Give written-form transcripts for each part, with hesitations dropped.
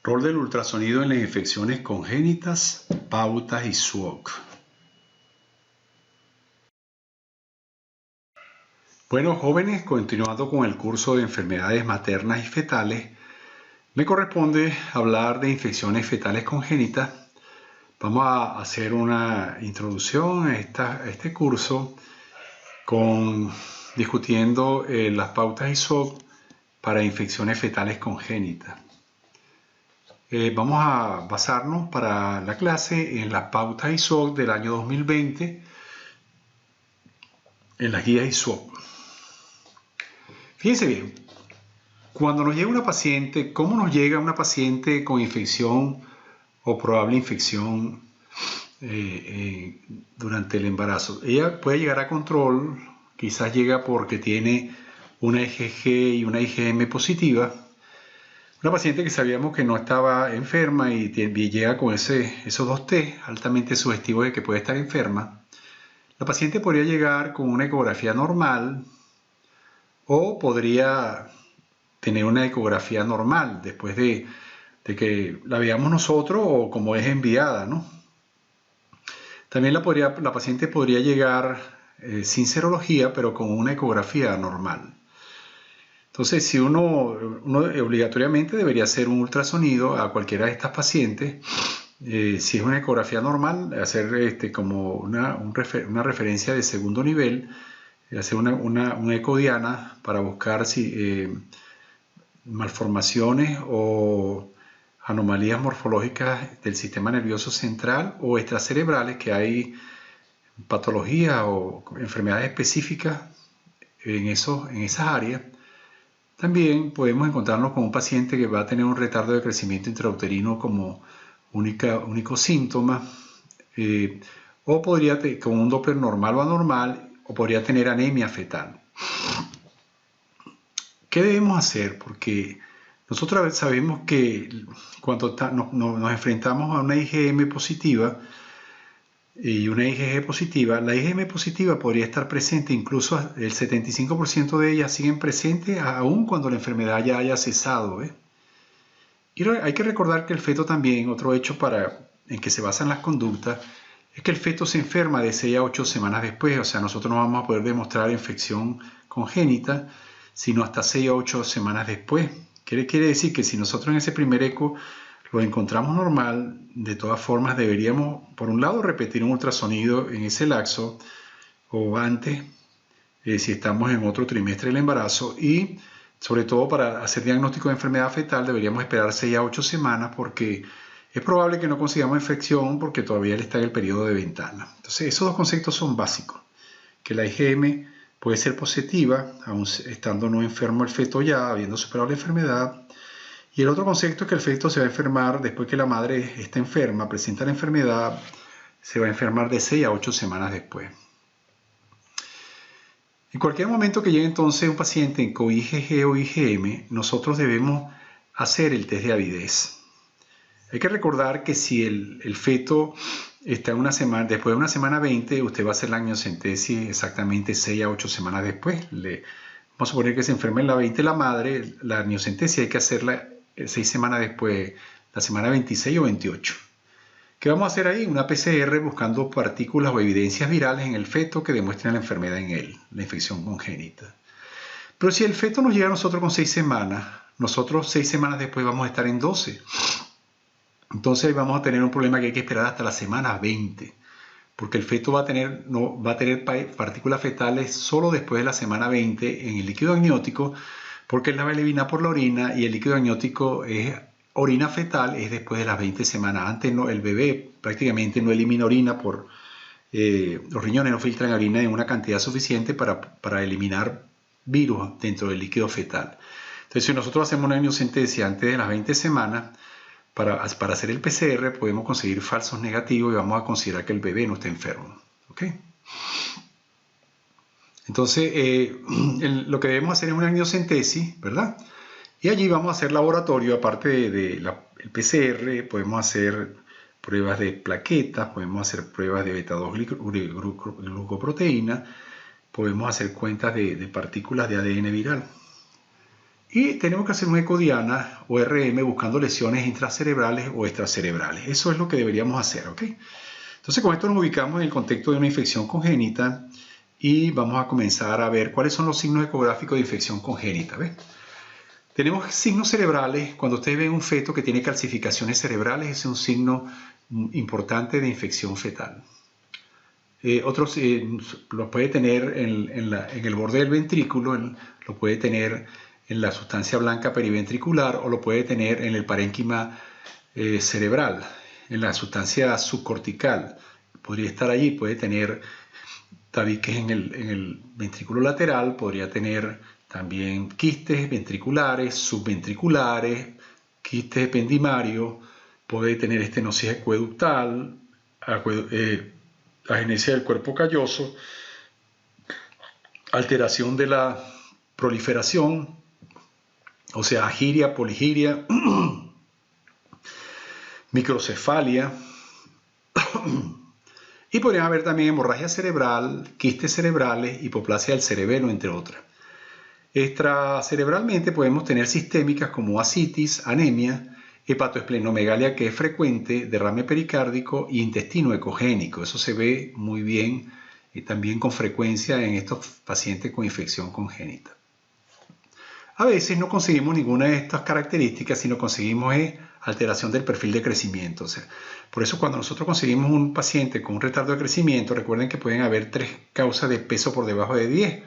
Rol del ultrasonido en las infecciones congénitas, pautas y SWOG. Bueno, jóvenes, continuando con el curso de enfermedades maternas y fetales, me corresponde hablar de infecciones fetales congénitas. Vamos a hacer una introducción a este curso discutiendo las pautas y SWOG para infecciones fetales congénitas. Vamos a basarnos para la clase en las pautas ISOC del año 2020, en las guías ISOC. Fíjense bien, cuando nos llega una paciente, ¿cómo nos llega una paciente con infección o probable infección durante el embarazo? Ella puede llegar a control, quizás llega porque tiene una IgG y una IgM positiva. Una paciente que sabíamos que no estaba enferma y llega con esos dos test altamente sugestivos de que puede estar enferma. La paciente podría llegar con una ecografía normal o podría tener una ecografía normal después de que la veamos nosotros o como es enviada, ¿no? También la paciente podría llegar sin serología, pero con una ecografía normal. Entonces, si uno obligatoriamente debería hacer un ultrasonido a cualquiera de estas pacientes, si es una ecografía normal, hacer como una referencia de segundo nivel, hacer una ecodiana para buscar malformaciones o anomalías morfológicas del sistema nervioso central o extracerebrales, que hay patologías o enfermedades específicas en esas áreas. También podemos encontrarnos con un paciente que va a tener un retardo de crecimiento intrauterino como único síntoma, o podría tener con un Doppler normal o anormal, o podría tener anemia fetal. ¿Qué debemos hacer? Porque nosotros sabemos que cuando nos enfrentamos a una IgM positiva y una IgG positiva, la IgM positiva podría estar presente, incluso el 75% de ellas siguen presentes aún cuando la enfermedad ya haya cesado. Y hay que recordar que el feto también, otro hecho en que se basan las conductas, es que el feto se enferma de 6 a 8 semanas después. O sea, nosotros no vamos a poder demostrar infección congénita sino hasta 6 a 8 semanas después. Quiere decir que si nosotros en ese primer eco lo encontramos normal, de todas formas deberíamos, por un lado, repetir un ultrasonido en ese lapso o antes, si estamos en otro trimestre del embarazo, y sobre todo para hacer diagnóstico de enfermedad fetal deberíamos esperar 6 a 8 semanas porque es probable que no consigamos infección porque todavía él está en el periodo de ventana. Entonces esos dos conceptos son básicos, que la IgM puede ser positiva, aun estando no enfermo el feto ya, habiendo superado la enfermedad. Y el otro concepto es que el feto se va a enfermar después que la madre está enferma, presenta la enfermedad, se va a enfermar de 6 a 8 semanas después. En cualquier momento que llegue entonces un paciente con IgG o IgM, nosotros debemos hacer el test de avidez. Hay que recordar que si el feto está después de una semana 20, usted va a hacer la amniocentesis exactamente 6 a 8 semanas después. Vamos a suponer que se enferma en la 20 la madre, la amniocentesis hay que hacerla 6 semanas después, la semana 26 o 28. ¿Qué vamos a hacer ahí? Una PCR buscando partículas o evidencias virales en el feto que demuestren la enfermedad en él, la infección congénita. Pero si el feto nos llega a nosotros con 6 semanas, nosotros 6 semanas después vamos a estar en 12. Entonces vamos a tener un problema que hay que esperar hasta la semana 20, porque el feto va a tener partículas fetales solo después de la semana 20 en el líquido amniótico, porque él la va a eliminar por la orina y el líquido amniótico es orina fetal, es después de las 20 semanas. Antes no, el bebé prácticamente no elimina orina los riñones no filtran orina en una cantidad suficiente para eliminar virus dentro del líquido fetal. Entonces, si nosotros hacemos una amniocentesis antes de las 20 semanas, para hacer el PCR podemos conseguir falsos negativos y vamos a considerar que el bebé no está enfermo. ¿Okay? Entonces, lo que debemos hacer es una amniocentesis, ¿verdad? Y allí vamos a hacer laboratorio, aparte del PCR, podemos hacer pruebas de plaquetas, podemos hacer pruebas de beta-2 glucoproteína, podemos hacer cuentas de partículas de ADN viral. Y tenemos que hacer un eco diana o RM buscando lesiones intracerebrales o extracerebrales. Eso es lo que deberíamos hacer, ¿ok? Entonces con esto nos ubicamos en el contexto de una infección congénita y vamos a comenzar a ver cuáles son los signos ecográficos de infección congénita, ¿ves? Tenemos signos cerebrales. Cuando ustedes ven un feto que tiene calcificaciones cerebrales, ese es un signo importante de infección fetal. Otros lo puede tener en el borde del ventrículo, lo puede tener en la sustancia blanca periventricular o lo puede tener en el parénquima cerebral, en la sustancia subcortical. Podría estar allí, puede tener tabiques en el ventrículo lateral, podría tener también quistes ventriculares, subventriculares, quistes ependimarios, puede tener estenosis acueductal, agenesia del cuerpo calloso, alteración de la proliferación, o sea, agiria, poligiria, microcefalia, y podrían haber también hemorragia cerebral, quistes cerebrales, hipoplasia del cerebelo, entre otras. Extracerebralmente podemos tener sistémicas como ascitis, anemia, hepatoesplenomegalia que es frecuente, derrame pericárdico y intestino ecogénico. Eso se ve muy bien y también con frecuencia en estos pacientes con infección congénita. A veces no conseguimos ninguna de estas características, sino conseguimos alteración del perfil de crecimiento. O sea, por eso cuando nosotros conseguimos un paciente con un retardo de crecimiento, recuerden que pueden haber 3 causas de peso por debajo de 10,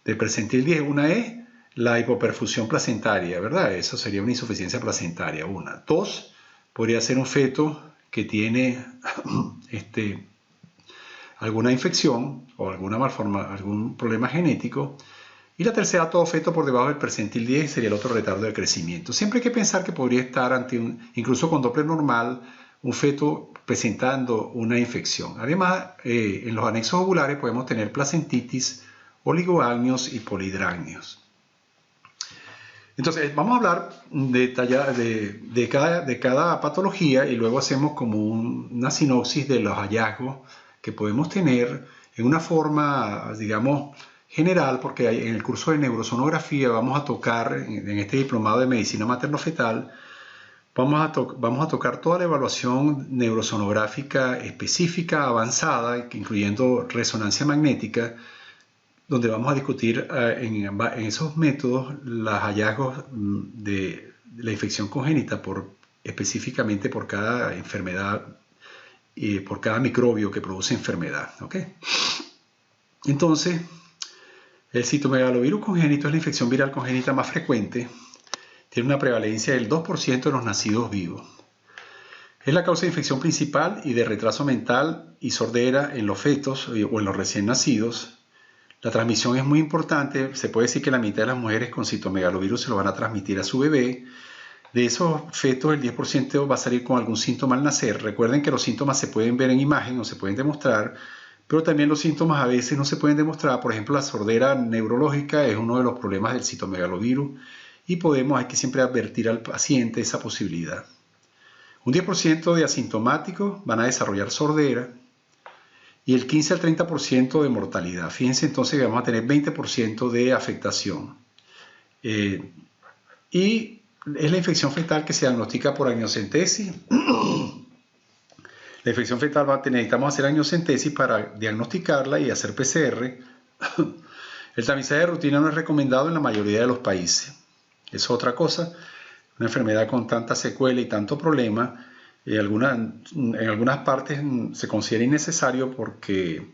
del percentil 10. Una es la hipoperfusión placentaria, ¿verdad? Eso sería una insuficiencia placentaria, una. 2, podría ser un feto que tiene alguna infección o algún problema genético. Y la tercera, todo feto por debajo del percentil 10 sería el otro retardo de crecimiento. Siempre hay que pensar que podría estar incluso con Doppler normal, un feto presentando una infección. Además, en los anexos ovulares podemos tener placentitis, oligoamnios y polidrácnios. Entonces, vamos a hablar de cada patología y luego hacemos como una sinopsis de los hallazgos que podemos tener en una forma, digamos, general, porque en el curso de neurosonografía vamos a tocar, en este diplomado de medicina materno-fetal, vamos a tocar toda la evaluación neurosonográfica específica, avanzada, incluyendo resonancia magnética, donde vamos a discutir en esos métodos los hallazgos de la infección congénita específicamente por cada enfermedad y por cada microbio que produce enfermedad, ¿ok? Entonces, el citomegalovirus congénito es la infección viral congénita más frecuente. Tiene una prevalencia del 2% de los nacidos vivos. Es la causa de infección principal y de retraso mental y sordera en los fetos o en los recién nacidos. La transmisión es muy importante. Se puede decir que la mitad de las mujeres con citomegalovirus se lo van a transmitir a su bebé. De esos fetos, el 10% va a salir con algún síntoma al nacer. Recuerden que los síntomas se pueden ver en imagen o se pueden demostrar, pero también los síntomas a veces no se pueden demostrar. Por ejemplo, la sordera neurológica es uno de los problemas del citomegalovirus y hay que siempre advertir al paciente esa posibilidad. Un 10% de asintomáticos van a desarrollar sordera y el 15 al 30% de mortalidad. Fíjense entonces que vamos a tener 20% de afectación. Y es la infección fetal que se diagnostica por amniocentesis. La infección fetal necesitamos hacer amniocentesis para diagnosticarla y hacer PCR. El tamizaje de rutina no es recomendado en la mayoría de los países. Es otra cosa. Una enfermedad con tanta secuela y tanto problema, en algunas partes se considera innecesario porque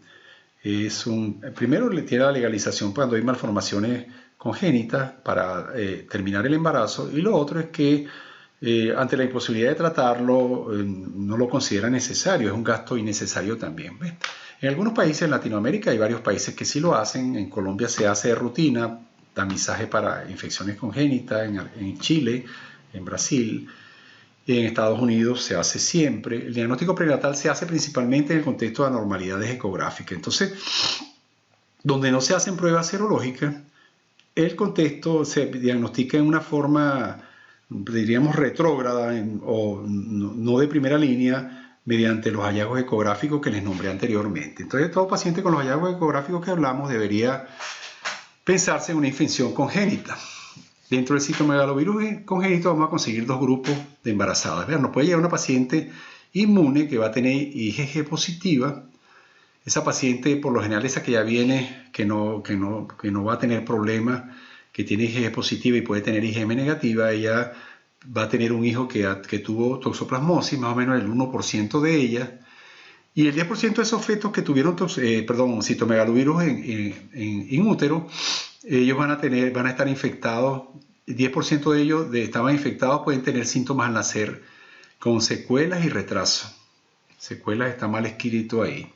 primero le tiene la legalización cuando hay malformaciones congénitas para terminar el embarazo, y lo otro es que ante la imposibilidad de tratarlo no lo considera necesario, es un gasto innecesario también. ¿Ves? En algunos países en Latinoamérica hay varios países que sí lo hacen. En Colombia se hace de rutina tamizaje para infecciones congénitas, en Chile, en Brasil, y en Estados Unidos se hace siempre. El diagnóstico prenatal se hace principalmente en el contexto de anormalidades ecográficas. Entonces, donde no se hacen pruebas serológicas, el contexto se diagnostica en una forma, diríamos, retrógrada o no de primera línea, mediante los hallazgos ecográficos que les nombré anteriormente. Entonces, todo paciente con los hallazgos ecográficos que hablamos debería pensarse en una infección congénita. Dentro del citomegalovirus congénito vamos a conseguir dos grupos de embarazadas. Vean, nos puede llegar una paciente inmune que va a tener IgG positiva. Esa paciente, por lo general, esa que ya viene, que no va a tener problemas, que tiene IgG positiva y puede tener IgM negativa, ella va a tener un hijo que tuvo toxoplasmosis, más o menos el 1% de ella. Y el 10% de esos fetos que tuvieron citomegalovirus en útero, ellos van a estar infectados. 10% de ellos estaban infectados, pueden tener síntomas al nacer con secuelas y retraso. Secuelas está mal escrito ahí.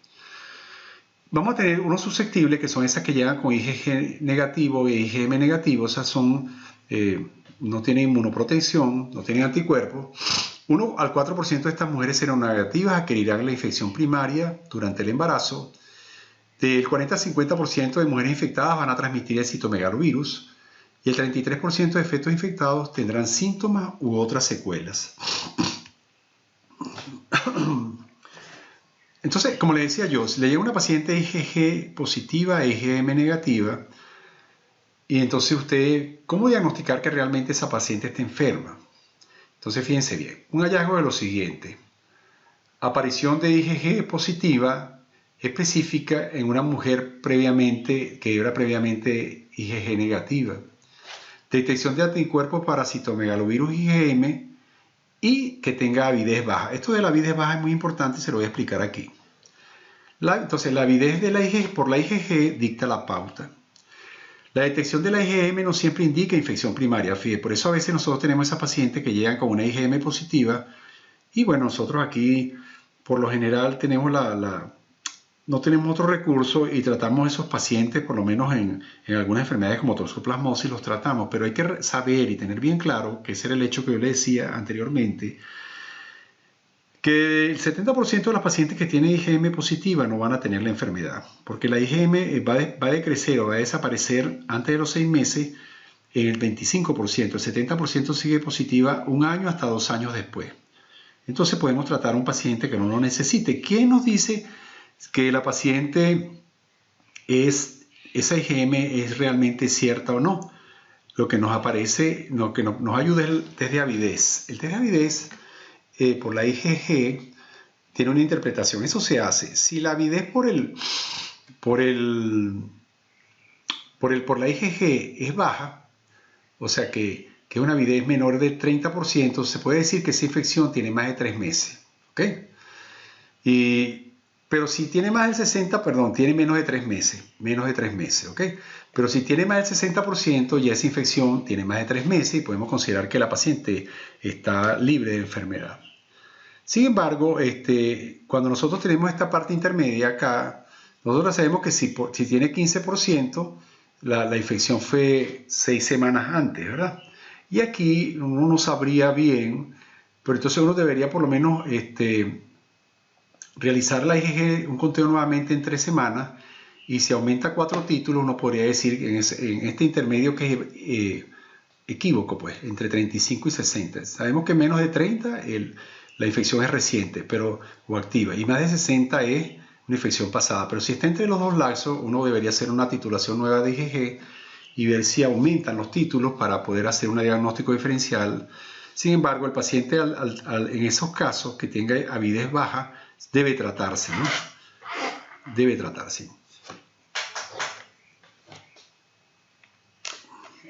Vamos a tener unos susceptibles, que son esas que llegan con IgG negativo e IgM negativo. Esas no tienen inmunoprotección, no tienen anticuerpos. 1 al 4% de estas mujeres serán negativas, adquirirán la infección primaria durante el embarazo. Del 40 al 50% de mujeres infectadas van a transmitir el citomegalovirus. Y el 33% de fetos infectados tendrán síntomas u otras secuelas. Entonces, como le decía yo, si le llega una paciente IgG positiva e IgM negativa, y entonces usted, ¿cómo diagnosticar que realmente esa paciente está enferma? Entonces, fíjense bien, un hallazgo de lo siguiente: aparición de IgG positiva específica en una mujer que era previamente IgG negativa. Detección de anticuerpos para citomegalovirus IgM y que tenga avidez baja. Esto de la avidez baja es muy importante y se lo voy a explicar aquí. Entonces, la avidez de por la IgG dicta la pauta. La detección de la IgM no siempre indica infección primaria. Fíjate, por eso a veces nosotros tenemos esas pacientes que llegan con una IgM positiva y bueno, nosotros aquí por lo general tenemos no tenemos otro recurso y tratamos a esos pacientes, por lo menos en algunas enfermedades como toxoplasmosis, los tratamos, pero hay que saber y tener bien claro, que ese era el hecho que yo le decía anteriormente, que el 70% de las pacientes que tienen IgM positiva no van a tener la enfermedad, porque la IgM va a decrecer o va a desaparecer antes de los 6 meses en el 25%, el 70% sigue positiva 1 año hasta 2 años después. Entonces podemos tratar a un paciente que no lo necesite. ¿Quién nos dice que la paciente esa IgM es realmente cierta o no? Lo que nos aparece, lo que nos ayuda es el test de avidez. El test de avidez por la IgG tiene una interpretación. Eso se hace. Si la avidez por la IgG es baja, o sea que una avidez menor del 30%, se puede decir que esa infección tiene más de 3 meses. ¿Ok? Pero si tiene más del 60, perdón, tiene menos de 3 meses, ¿ok? Pero si tiene más del 60%, ya esa infección tiene más de 3 meses y podemos considerar que la paciente está libre de enfermedad. Sin embargo, cuando nosotros tenemos esta parte intermedia acá, nosotros sabemos que si tiene 15%, la infección fue 6 semanas antes, ¿verdad? Y aquí uno no sabría bien, pero entonces uno debería por lo menos realizar la IgG, un conteo nuevamente en 3 semanas, y si aumenta 4 títulos, uno podría decir en este intermedio que es equívoco, pues, entre 35 y 60. Sabemos que menos de 30 la infección es reciente o activa, y más de 60 es una infección pasada. Pero si está entre los dos lapsos, uno debería hacer una titulación nueva de IgG y ver si aumentan los títulos para poder hacer un diagnóstico diferencial. Sin embargo, el paciente en esos casos que tenga avidez baja debe tratarse, ¿no? Debe tratarse.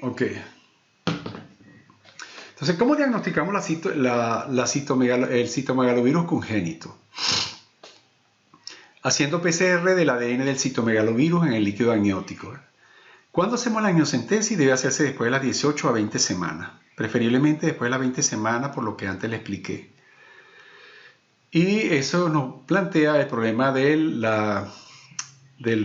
Ok. Entonces, ¿cómo diagnosticamos el citomegalovirus congénito? Haciendo PCR del ADN del citomegalovirus en el líquido amniótico. ¿Cuándo hacemos la amniocentesis? Debe hacerse después de las 18 a 20 semanas. Preferiblemente después de las 20 semanas, por lo que antes le expliqué. Y eso nos plantea el problema del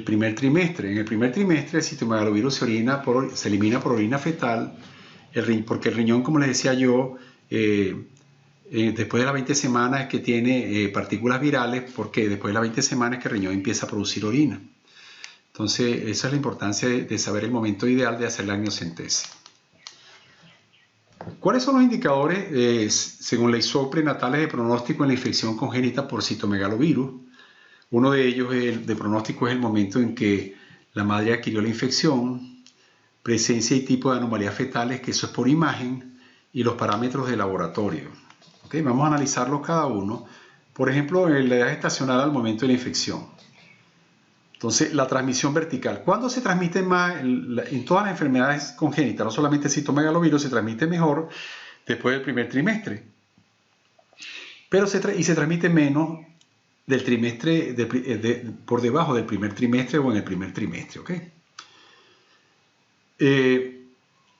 primer trimestre. En el primer trimestre el citomegalovirus se elimina por orina fetal, porque el riñón, como les decía yo, después de las 20 semanas es que tiene partículas virales, porque después de las 20 semanas es que el riñón empieza a producir orina. Entonces, esa es la importancia de saber el momento ideal de hacer la amniocentesis. ¿Cuáles son los indicadores, según la ISO, prenatales de pronóstico en la infección congénita por citomegalovirus? Uno de ellos de pronóstico es el momento en que la madre adquirió la infección. presencia y tipo de anomalías fetales, que eso es por imagen, y los parámetros de laboratorio. ¿Okay? Vamos a analizarlos cada uno. Por ejemplo, la edad gestacional al momento de la infección. Entonces, la transmisión vertical. ¿Cuándo se transmite más? En todas las enfermedades congénitas, no solamente el citomegalovirus, se transmite mejor después del primer trimestre. Pero se transmite menos del trimestre, por debajo del primer trimestre o en el primer trimestre. ¿Okay?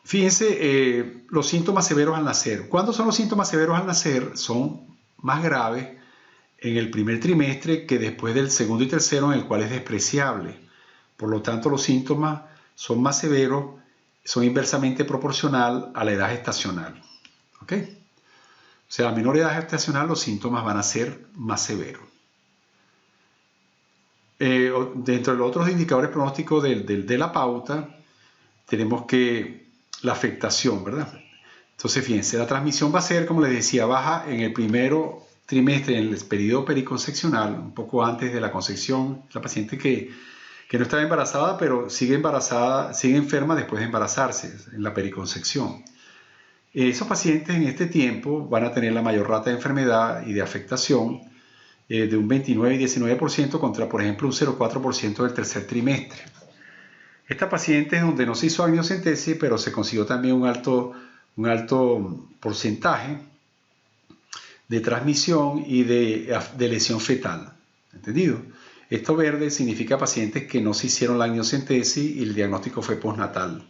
Fíjense, los síntomas severos al nacer. ¿Cuándo son los síntomas severos al nacer? Son más graves en el primer trimestre que después del segundo y tercero, en el cual es despreciable. Por lo tanto, los síntomas son más severos, son inversamente proporcional a la edad gestacional. ¿Ok? O sea, a menor edad gestacional los síntomas van a ser más severos. Dentro de los otros indicadores pronósticos de la pauta, tenemos que la afectación, ¿verdad? Entonces, fíjense, la transmisión va a ser, como les decía, baja en el primero trimestre, en el periodo periconcepcional, un poco antes de la concepción, la paciente que no está embarazada, pero sigue embarazada, sigue enferma después de embarazarse, en la periconcepción. Esos pacientes en este tiempo van a tener la mayor rata de enfermedad y de afectación, de un 29 y 19% contra, por ejemplo, un 0,4% del tercer trimestre. Esta paciente es donde no se hizo amniocentesis, pero se consiguió también un alto porcentaje de transmisión y de lesión fetal. ¿Entendido? Esto verde significa pacientes que no se hicieron la amniocentesis y el diagnóstico fue postnatal.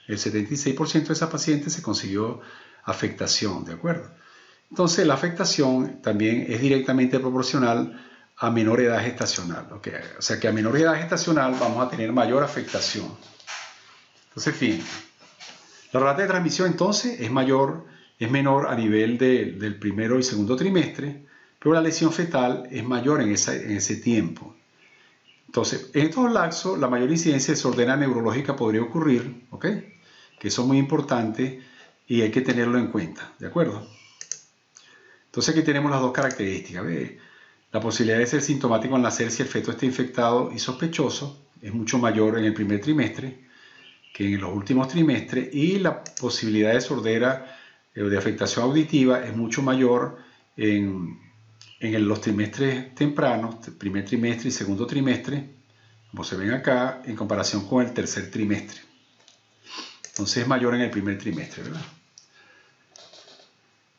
El 76% de esas pacientes se consiguió afectación, ¿de acuerdo? Entonces, la afectación también es directamente proporcional a menor edad gestacional. ¿Okay? O sea que a menor edad gestacional vamos a tener mayor afectación. Entonces, fíjense, la rata de transmisión entonces es menor a nivel del primero y segundo trimestre, pero la lesión fetal es mayor en ese tiempo. Entonces, en estos lapsos, la mayor incidencia de sordera neurológica podría ocurrir, ¿ok? Que eso es muy importante y hay que tenerlo en cuenta, ¿de acuerdo? Entonces, aquí tenemos las dos características. ¿Ve? La posibilidad de ser sintomático al nacer si el feto está infectado y sospechoso es mucho mayor en el primer trimestre que en los últimos trimestres, y la posibilidad de sordera o de afectación auditiva es mucho mayor en los trimestres tempranos, primer trimestre y segundo trimestre, como se ven acá, en comparación con el tercer trimestre. Entonces es mayor en el primer trimestre, ¿verdad?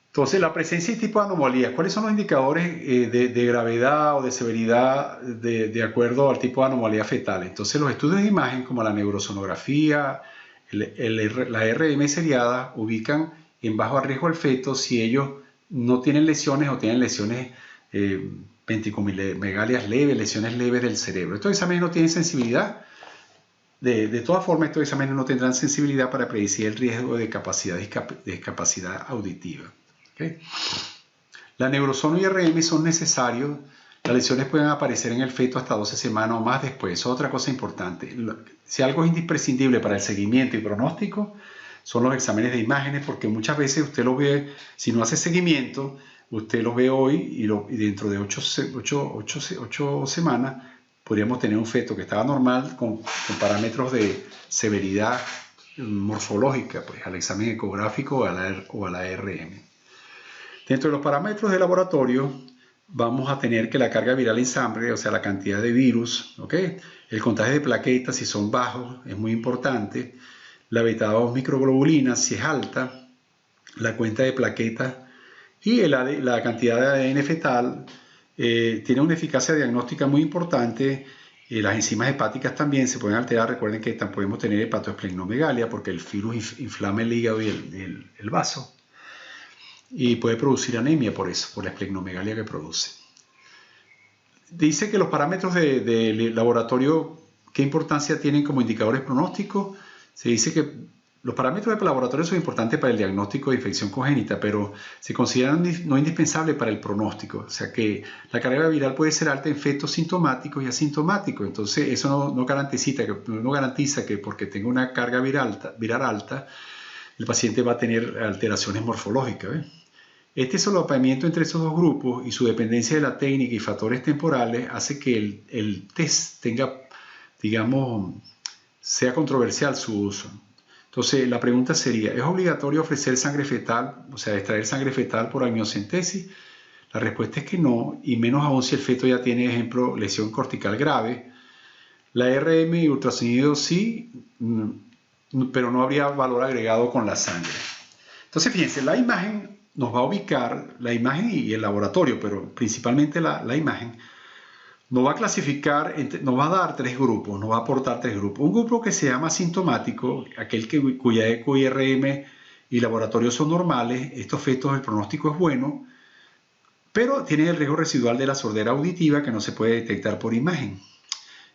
Entonces, la presencia y tipo de anomalías. ¿Cuáles son los indicadores de gravedad o de severidad de acuerdo al tipo de anomalía fetal? Entonces, los estudios de imagen como la neurosonografía, la RM seriada, ubican en bajo riesgo al feto si ellos no tienen lesiones o tienen lesiones ventricomegalias leves, lesiones leves del cerebro. Estos exámenes no tienen sensibilidad. De todas formas, estos exámenes no tendrán sensibilidad para predecir el riesgo de discapacidad auditiva. ¿Okay? La neurosono y RM son necesarios. Las lesiones pueden aparecer en el feto hasta 12 semanas o más después. Eso es otra cosa importante. Si algo es imprescindible para el seguimiento y pronóstico, son los exámenes de imágenes, porque muchas veces usted los ve, si no hace seguimiento, usted los ve hoy y dentro de 8 semanas podríamos tener un feto que estaba normal con parámetros de severidad morfológica, pues al examen ecográfico o a la RM. Dentro de los parámetros de laboratorio vamos a tener que la carga viral en sangre, o sea, la cantidad de virus, ¿okay? El contagio de plaquetas, si son bajos, es muy importante. La beta-2 microglobulina, si es alta. La cuenta de plaquetas y la cantidad de ADN fetal tiene una eficacia diagnóstica muy importante. Las enzimas hepáticas también se pueden alterar. Recuerden que también podemos tener hepatoesplenomegalia porque el virus inflama el hígado y el vaso. Y puede producir anemia por eso, por la esplenomegalia que produce. Dice que los parámetros de laboratorio, ¿qué importancia tienen como indicadores pronósticos? Se dice que los parámetros de laboratorio son importantes para el diagnóstico de infección congénita, pero se consideran no indispensables para el pronóstico. O sea que la carga viral puede ser alta en fetos sintomáticos y asintomáticos. Entonces eso no garantiza que porque tenga una carga viral alta, el paciente va a tener alteraciones morfológicas. ¿Ves? Este solapamiento entre esos dos grupos y su dependencia de la técnica y factores temporales hace que el test tenga, digamos, sea controversial su uso. Entonces, la pregunta sería, ¿es obligatorio ofrecer sangre fetal, o sea, extraer sangre fetal por amniocentesis? La respuesta es que no, y menos aún si el feto ya tiene, ejemplo, lesión cortical grave. La RM y ultrasonido sí, pero no habría valor agregado con la sangre. Entonces, fíjense, la imagen nos va a ubicar, la imagen y el laboratorio, pero principalmente la imagen, nos va a clasificar, nos va a dar tres grupos, nos va a aportar tres grupos. Un grupo que se llama asintomático, aquel cuya eco y RM y laboratorio son normales, estos fetos el pronóstico es bueno, pero tienen el riesgo residual de la sordera auditiva que no se puede detectar por imagen.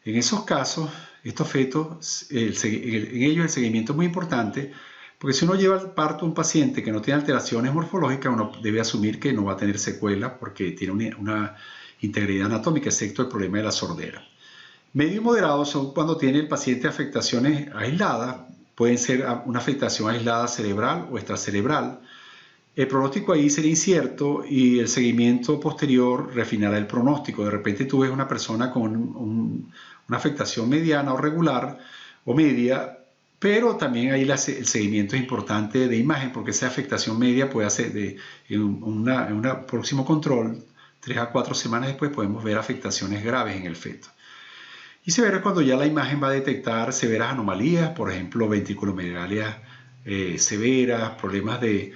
En esos casos, estos fetos, en ellos el seguimiento es muy importante, porque si uno lleva al parto a un paciente que no tiene alteraciones morfológicas, uno debe asumir que no va a tener secuelas porque tiene una integridad anatómica, excepto el problema de la sordera. Medio y moderado son cuando tiene el paciente afectaciones aisladas, pueden ser una afectación aislada cerebral o extracerebral. El pronóstico ahí sería incierto y el seguimiento posterior refinará el pronóstico. De repente tú ves una persona con una afectación mediana o regular o media, pero también ahí el seguimiento es importante de imagen porque esa afectación media puede hacer en un próximo control, 3 a 4 semanas después podemos ver afectaciones graves en el feto. Y severo es cuando ya la imagen va a detectar severas anomalías, por ejemplo, ventriculomegalias severas, problemas de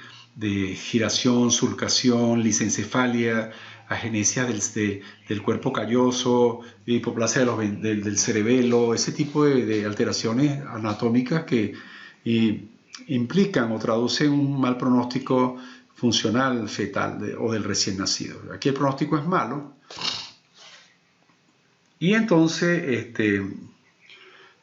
giración, sulcación, lisencefalia, agenesia del cuerpo calloso, hipoplasia del cerebelo, ese tipo de alteraciones anatómicas que implican o traducen un mal pronóstico funcional fetal o del recién nacido. Aquí el pronóstico es malo. Y entonces,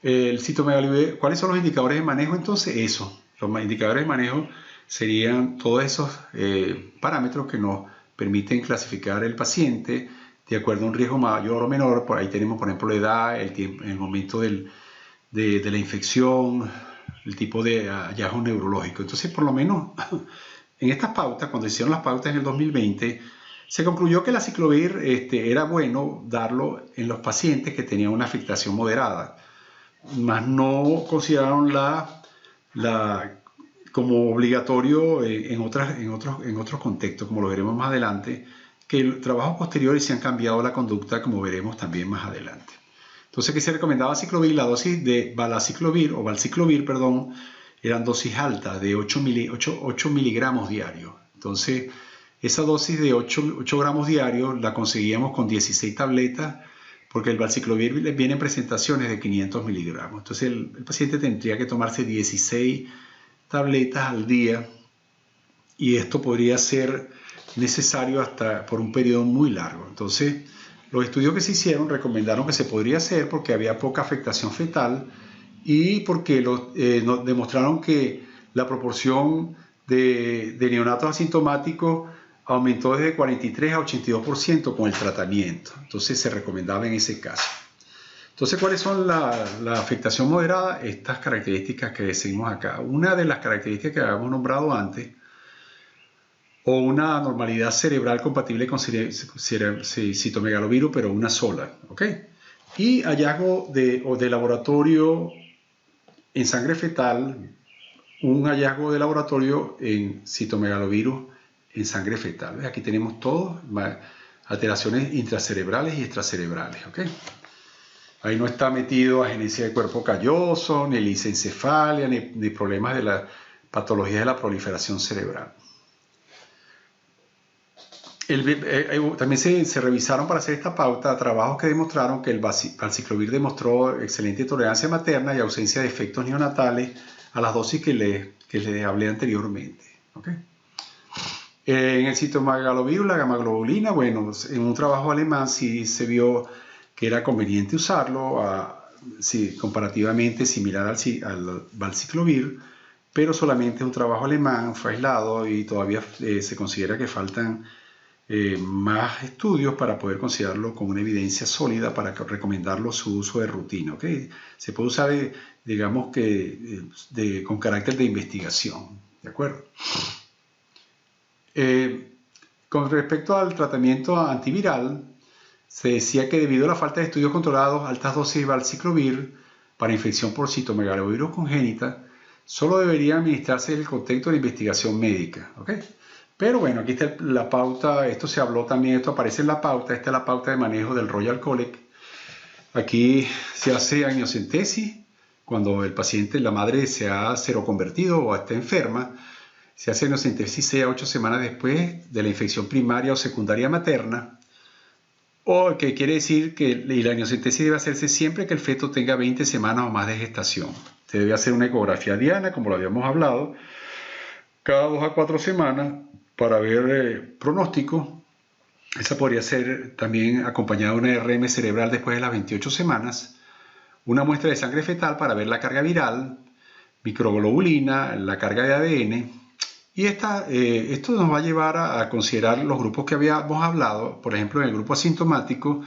el citomegalovirus, ¿cuáles son los indicadores de manejo? Entonces, eso, los indicadores de manejo serían todos esos parámetros que nos permiten clasificar el paciente de acuerdo a un riesgo mayor o menor. Por ahí tenemos, por ejemplo, la edad, el tiempo, el momento de la infección, el tipo de hallazgo neurológico. Entonces, por lo menos, en estas pautas, cuando hicieron las pautas en el 2020, se concluyó que el aciclovir era bueno darlo en los pacientes que tenían una afectación moderada, mas no consideraron como obligatorio en otros contextos, como lo veremos más adelante, que el trabajo posterior se han cambiado la conducta, como veremos también más adelante. Entonces, ¿qué se recomendaba aciclovir? La dosis de valciclovir, perdón, eran dosis altas de 8 miligramos diarios. Entonces, esa dosis de 8 gramos diarios la conseguíamos con 16 tabletas, porque el valciclovir viene en presentaciones de 500 miligramos. Entonces, el paciente tendría que tomarse 16 tabletas al día, y esto podría ser necesario hasta por un periodo muy largo. Entonces, los estudios que se hicieron recomendaron que se podría hacer porque había poca afectación fetal y porque demostraron que la proporción de neonatos asintomáticos aumentó desde 43 a 82% con el tratamiento. Entonces se recomendaba en ese caso. Entonces, ¿cuáles son la afectación moderada? Estas características que seguimos acá. Una de las características que habíamos nombrado antes, o una normalidad cerebral compatible con citomegalovirus, pero una sola, ¿ok? Y hallazgo de laboratorio en sangre fetal, un hallazgo de laboratorio en citomegalovirus en sangre fetal. ¿Ves? Aquí tenemos todos, alteraciones intracerebrales y extracerebrales, ¿ok? Ahí no está metido agenesia de cuerpo calloso, ni lisencefalia, ni problemas de la patología de la proliferación cerebral. También se revisaron para hacer esta pauta trabajos que demostraron que el valciclovir demostró excelente tolerancia materna y ausencia de efectos neonatales a las dosis que les hablé anteriormente. ¿Okay? En el citomegalovirus, la gammaglobulina, bueno, en un trabajo alemán sí se vio que era conveniente usarlo, comparativamente similar al valciclovir, pero solamente es un trabajo alemán, fue aislado y todavía se considera que faltan más estudios para poder considerarlo como una evidencia sólida para recomendarlo su uso de rutina. ¿Okay? Se puede usar, digamos que con carácter de investigación, ¿de acuerdo? Con respecto al tratamiento antiviral, se decía que debido a la falta de estudios controlados, altas dosis de valciclovir para infección por citomegalovirus congénita solo debería administrarse en el contexto de la investigación médica, ¿ok? Pero bueno, aquí está la pauta, esto se habló también, esto aparece en la pauta, esta es la pauta de manejo del Royal College. Aquí se hace amniocentesis cuando el paciente, la madre se ha seroconvertido o está enferma. Se hace amniocentesis 6 a 8 semanas después de la infección primaria o secundaria materna. O que quiere decir que la amniocentesis debe hacerse siempre que el feto tenga 20 semanas o más de gestación. Se debe hacer una ecografía diana, como lo habíamos hablado, cada 2 a 4 semanas para ver pronóstico. Esa podría ser también acompañada de una RM cerebral después de las 28 semanas, una muestra de sangre fetal para ver la carga viral, microglobulina, la carga de ADN. Y esto nos va a llevar a considerar los grupos que habíamos hablado. Por ejemplo, en el grupo asintomático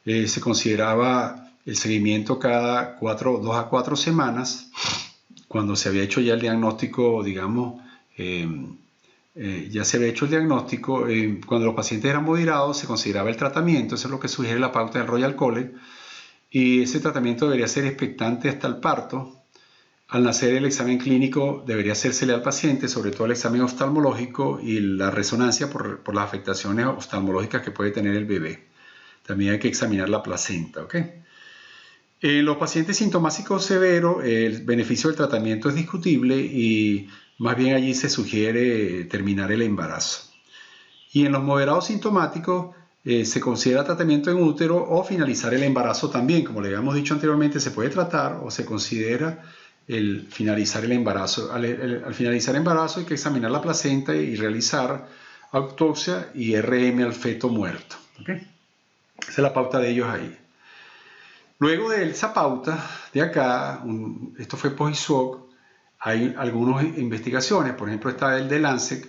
se consideraba el seguimiento cada 2 a 4 semanas, cuando se había hecho ya el diagnóstico, digamos, ya se había hecho el diagnóstico. Cuando los pacientes eran moderados se consideraba el tratamiento, eso es lo que sugiere la pauta del Royal College, y ese tratamiento debería ser expectante hasta el parto. Al nacer el examen clínico debería hacérsele al paciente, sobre todo el examen oftalmológico y la resonancia por las afectaciones oftalmológicas que puede tener el bebé. También hay que examinar la placenta, ¿ok? En los pacientes sintomáticos severos, el beneficio del tratamiento es discutible y más bien allí se sugiere terminar el embarazo. Y en los moderados sintomáticos se considera tratamiento en útero o finalizar el embarazo también. Como le habíamos dicho anteriormente, se puede tratar o se considera el finalizar el embarazo. Al finalizar el embarazo hay que examinar la placenta y realizar autopsia y RM al feto muerto, ¿okay? Esa es la pauta de ellos ahí. Luego de esa pauta de acá, esto fue post-hoc, hay algunas investigaciones, por ejemplo está el de Lancet,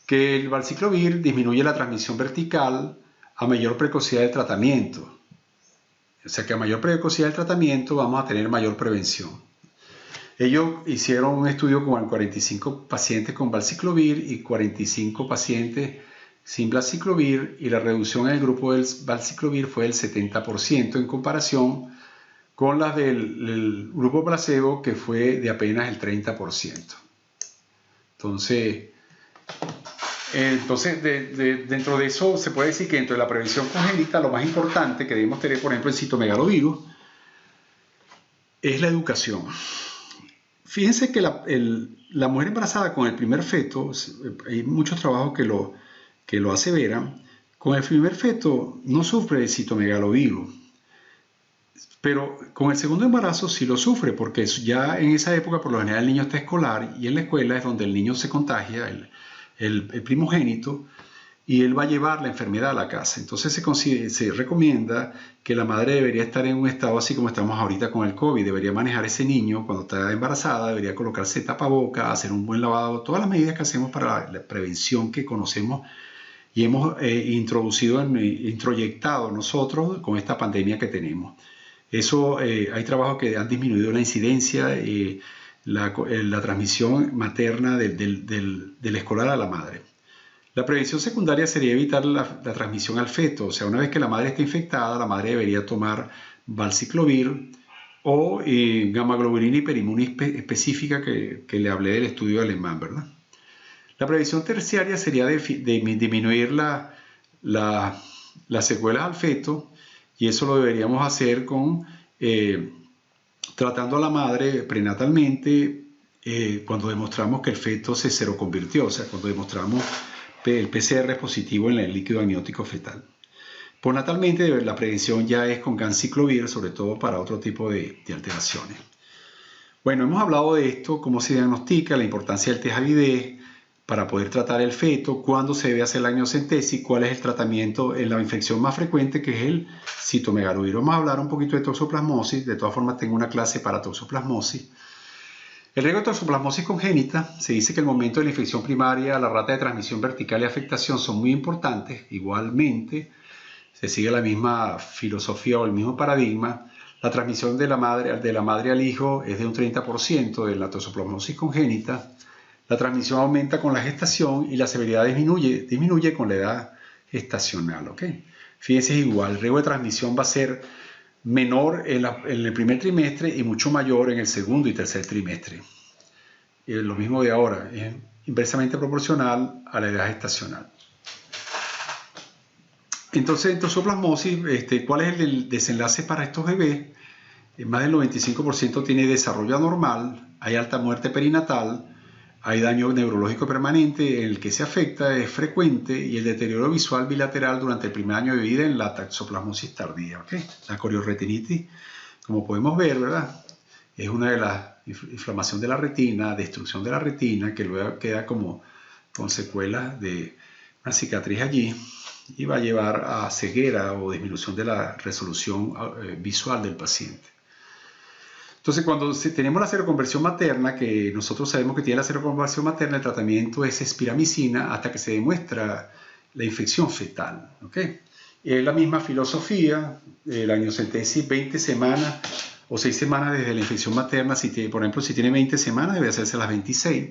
que el valciclovir disminuye la transmisión vertical a mayor precocidad del tratamiento. O sea que a mayor precocidad del tratamiento vamos a tener mayor prevención. Ellos hicieron un estudio con 45 pacientes con valciclovir y 45 pacientes sin valciclovir, y la reducción en el grupo del valciclovir fue del 70% en comparación con las del grupo placebo, que fue de apenas el 30%. Entonces dentro de eso se puede decir que dentro de la prevención congénita lo más importante que debemos tener, por ejemplo, en citomegalovirus, es la educación. Fíjense que la mujer embarazada con el primer feto, hay muchos trabajos que lo aseveran, con el primer feto no sufre de citomegalovirus, pero con el segundo embarazo sí lo sufre, porque ya en esa época por lo general el niño está escolar y en la escuela es donde el niño se contagia, el primogénito, y él va a llevar la enfermedad a la casa. Entonces se recomienda que la madre debería estar en un estado así como estamos ahorita con el COVID, debería manejar ese niño cuando está embarazada, debería colocarse tapaboca, hacer un buen lavado, todas las medidas que hacemos para la prevención que conocemos y hemos introyectado nosotros con esta pandemia que tenemos. Eso, hay trabajos que han disminuido la incidencia, la transmisión materna del escolar a la madre. La prevención secundaria sería evitar la transmisión al feto. O sea, una vez que la madre esté infectada, la madre debería tomar valciclovir o gamma-globulina hiperinmune específica que le hablé del estudio alemán, ¿verdad? La prevención terciaria sería disminuir las secuelas al feto, y eso lo deberíamos hacer tratando a la madre prenatalmente cuando demostramos que el feto se seroconvirtió, o sea, cuando demostramos el PCR positivo en el líquido amniótico fetal. Postnatalmente la prevención ya es con ganciclovir, sobre todo para otro tipo de alteraciones. Bueno, hemos hablado de esto, cómo se diagnostica, la importancia del test avidez para poder tratar el feto, cuándo se debe hacer la amniocentesis, cuál es el tratamiento en la infección más frecuente, que es el citomegalovirus. Vamos a hablar un poquito de toxoplasmosis, de todas formas tengo una clase para toxoplasmosis. El riesgo de toxoplasmosis congénita, se dice que el momento de la infección primaria, la rata de transmisión vertical y afectación son muy importantes. Igualmente, se sigue la misma filosofía o el mismo paradigma. La transmisión de la madre al hijo es de un 30% de la toxoplasmosis congénita. La transmisión aumenta con la gestación y la severidad disminuye con la edad gestacional, ¿ok? Fíjense, igual, el riesgo de transmisión va a ser menor en el primer trimestre y mucho mayor en el segundo y tercer trimestre. lo mismo de ahora, es inversamente proporcional a la edad gestacional. Entonces, en toxoplasmosis, ¿cuál es el desenlace para estos bebés? Más del 95% tiene desarrollo anormal, hay alta muerte perinatal, hay daño neurológico permanente en el que se afecta, es frecuente, y el deterioro visual bilateral durante el primer año de vida en la toxoplasmosis tardía. ¿Okay? La corioretinitis, como podemos ver, ¿verdad? Es una de las inflamación de la retina, destrucción de la retina, que luego queda como con secuelas de una cicatriz allí y va a llevar a ceguera o disminución de la resolución visual del paciente. Entonces, cuando tenemos la seroconversión materna, que nosotros sabemos que tiene la seroconversión materna, el tratamiento es espiramicina hasta que se demuestra la infección fetal. ¿Okay? Es la misma filosofía, la amniocentesis 20 semanas o 6 semanas desde la infección materna. Por ejemplo, si tiene 20 semanas, debe hacerse las 26.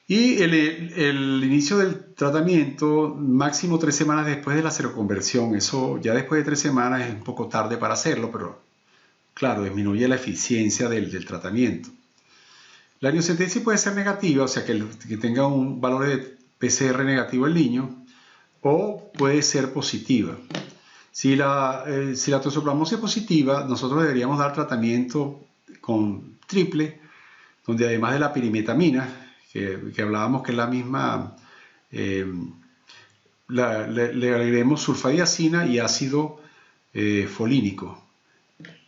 Y el inicio del tratamiento, máximo 3 semanas después de la seroconversión. Eso ya después de 3 semanas es un poco tarde para hacerlo, pero claro, disminuye la eficiencia del tratamiento. La amniocentesis puede ser negativa, o sea, que tenga un valor de PCR negativo el niño, o puede ser positiva. Si la toxoplasmosis es positiva, nosotros deberíamos dar tratamiento con triple, donde además de la pirimetamina, que hablábamos que es la misma, le agreguemos sulfadiazina y ácido folínico,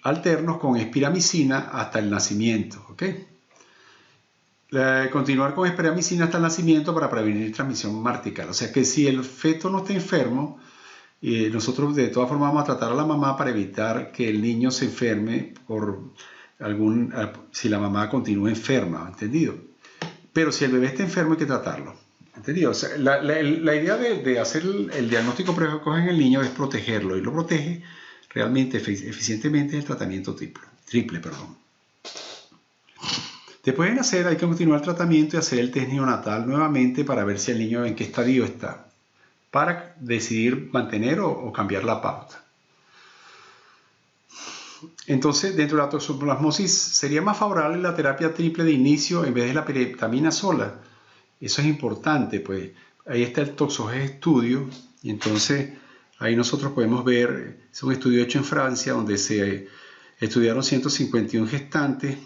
alternos con espiramicina hasta el nacimiento. ¿Okay? Continuar con espiramicina hasta el nacimiento para prevenir transmisión vertical. O sea que si el feto no está enfermo, nosotros de todas formas vamos a tratar a la mamá para evitar que el niño se enferme si la mamá continúa enferma, ¿entendido? Pero si el bebé está enfermo hay que tratarlo, ¿entendido? O sea, la idea de hacer el diagnóstico precoz en el niño es protegerlo, y lo protege realmente eficientemente el tratamiento triple. Después de nacer hay que continuar el tratamiento y hacer el test neonatal nuevamente para ver si el niño en qué estadio está, para decidir mantener o cambiar la pauta. Entonces, dentro de la toxoplasmosis sería más favorable la terapia triple de inicio en vez de la pirimetamina sola. Eso es importante, pues ahí está el ToxoGest estudio, y entonces ahí nosotros podemos ver, es un estudio hecho en Francia donde se estudiaron 151 gestantes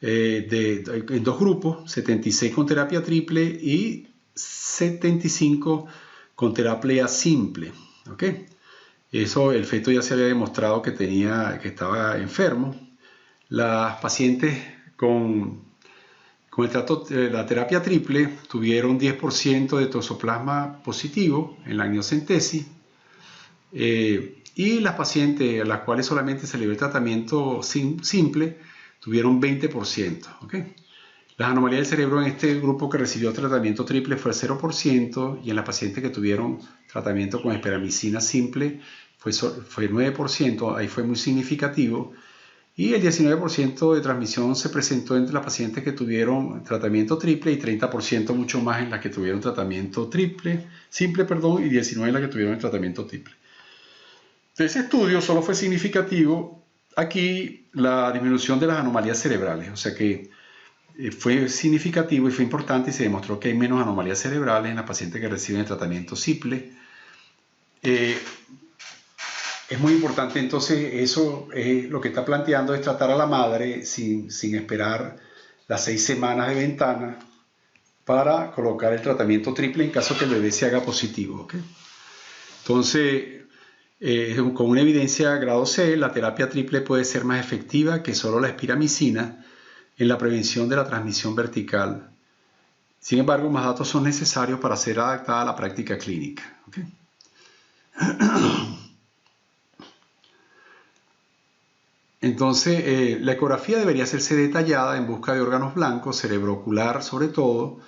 en 2 grupos, 76 con terapia triple y 75 con terapia simple. ¿Okay? Eso, el feto ya se había demostrado que estaba enfermo. Las pacientes con la terapia triple tuvieron 10% de toxoplasma positivo en la amniocentesis, y las pacientes a las cuales solamente se le dio el tratamiento simple tuvieron 20%. ¿Okay? Las anomalías del cerebro en este grupo que recibió tratamiento triple fue el 0%, y en las pacientes que tuvieron tratamiento con espiramicina simple fue 9%, ahí fue muy significativo, y el 19% de transmisión se presentó entre las pacientes que tuvieron tratamiento triple y 30% mucho más en las que tuvieron tratamiento simple, y 19% en las que tuvieron el tratamiento triple. De ese estudio solo fue significativo aquí la disminución de las anomalías cerebrales, o sea que fue significativo y fue importante, y se demostró que hay menos anomalías cerebrales en las pacientes que reciben el tratamiento simple. Es muy importante, entonces, eso lo que está planteando es tratar a la madre sin esperar las 6 semanas de ventana para colocar el tratamiento triple en caso que el bebé se haga positivo. ¿Okay? Entonces, con una evidencia grado C, la terapia triple puede ser más efectiva que solo la espiramicina en la prevención de la transmisión vertical. Sin embargo, más datos son necesarios para ser adaptada a la práctica clínica. ¿Okay? Entonces, la ecografía debería hacerse detallada en busca de órganos blancos, cerebrocular sobre todo.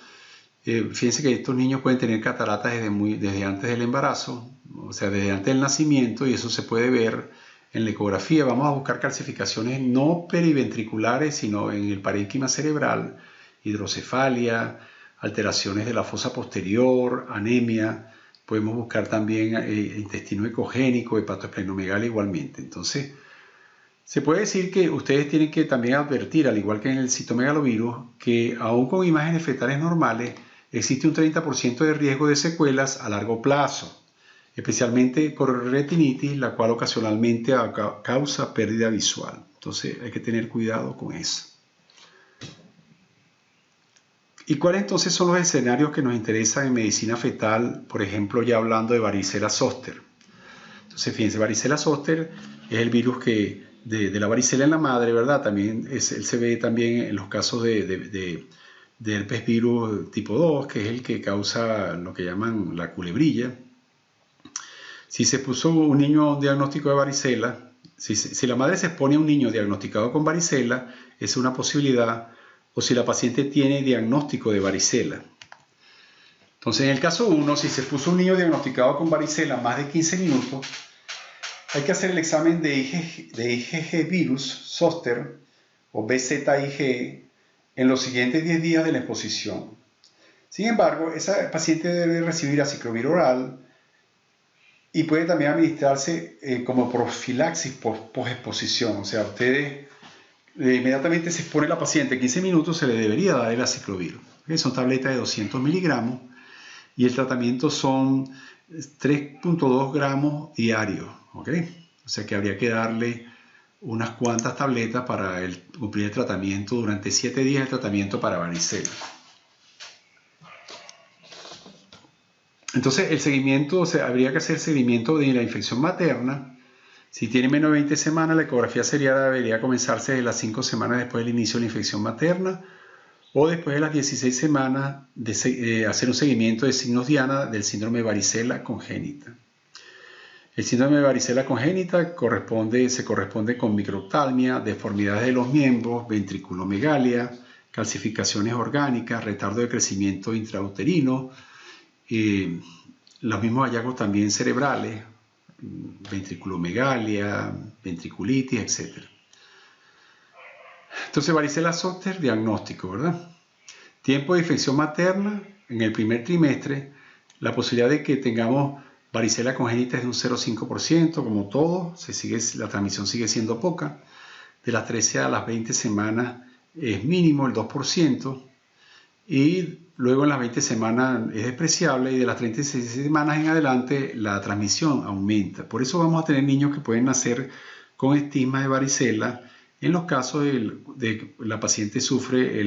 Fíjense que estos niños pueden tener cataratas desde antes del embarazo, o sea, desde antes del nacimiento, y eso se puede ver en la ecografía. Vamos a buscar calcificaciones no periventriculares, sino en el parénquima cerebral, hidrocefalia, alteraciones de la fosa posterior, anemia. Podemos buscar también intestino ecogénico, hepatoesplenomegalia igualmente. Entonces, Se puede decir que ustedes tienen que también advertir, al igual que en el citomegalovirus, que aún con imágenes fetales normales, existe un 30% de riesgo de secuelas a largo plazo, especialmente retinitis, la cual ocasionalmente causa pérdida visual. Entonces hay que tener cuidado con eso. ¿Y cuáles entonces son los escenarios que nos interesan en medicina fetal? Por ejemplo, ya hablando de varicela zoster. Entonces, fíjense, varicela zoster es el virus de la varicela en la madre, ¿verdad? También él se ve también en los casos de herpes virus tipo 2, que es el que causa lo que llaman la culebrilla. Si se puso un niño a un diagnóstico de varicela, si la madre se expone a un niño diagnosticado con varicela, es una posibilidad, o si la paciente tiene diagnóstico de varicela. Entonces, en el caso 1, si se puso un niño diagnosticado con varicela más de 15 minutos, hay que hacer el examen de IgG virus zoster o BZIG en los siguientes 10 días de la exposición. Sin embargo, esa paciente debe recibir aciclovir oral y puede también administrarse como profilaxis post-exposición. O sea, ustedes inmediatamente se expone la paciente 15 minutos, se le debería dar el aciclovir. Son tabletas de 200 miligramos y el tratamiento son 3.2 gramos diarios. ¿Okay? O sea que habría que darle unas cuantas tabletas para cumplir el tratamiento durante 7 días, el tratamiento para varicela. Entonces el seguimiento, o sea, habría que hacer seguimiento de la infección materna. Si tiene menos de 20 semanas, la ecografía serial debería comenzarse de las 5 semanas después del inicio de la infección materna o después de las 16 semanas de hacer un seguimiento de signos diana del síndrome de varicela congénita. El síndrome de varicela congénita se corresponde con microptalmia, deformidades de los miembros, ventriculomegalia, calcificaciones orgánicas, retardo de crecimiento intrauterino, los mismos hallazgos también cerebrales, ventriculomegalia, ventriculitis, etc. Entonces, varicela zoster, diagnóstico, ¿verdad? Tiempo de infección materna en el primer trimestre, la posibilidad de que tengamos varicela congénita es de un 0,5%, como todo, la transmisión sigue siendo poca. De las 13 a las 20 semanas es mínimo el 2%, y luego en las 20 semanas es despreciable, y de las 36 semanas en adelante la transmisión aumenta. Por eso vamos a tener niños que pueden nacer con estigma de varicela en los casos de la paciente sufre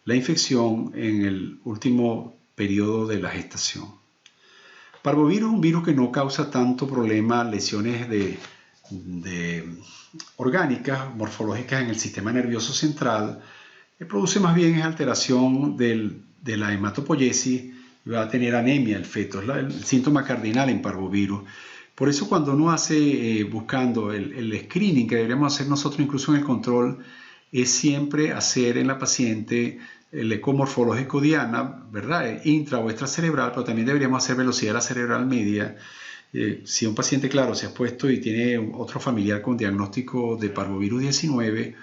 la infección en el último periodo de la gestación. Parvovirus es un virus que no causa tanto problema, lesiones orgánicas, morfológicas en el sistema nervioso central. Produce más bien alteración de la hematopoiesis y va a tener anemia el feto. Es el síntoma cardinal en parvovirus. Por eso cuando uno hace, buscando el screening que deberíamos hacer nosotros incluso en el control, es siempre hacer en la paciente el ecomorfológico diana, ¿verdad? Intra o extracerebral, pero también deberíamos hacer velocidad de la cerebral media. Si un paciente, claro, se ha expuesto y tiene otro familiar con diagnóstico de parvovirus 19,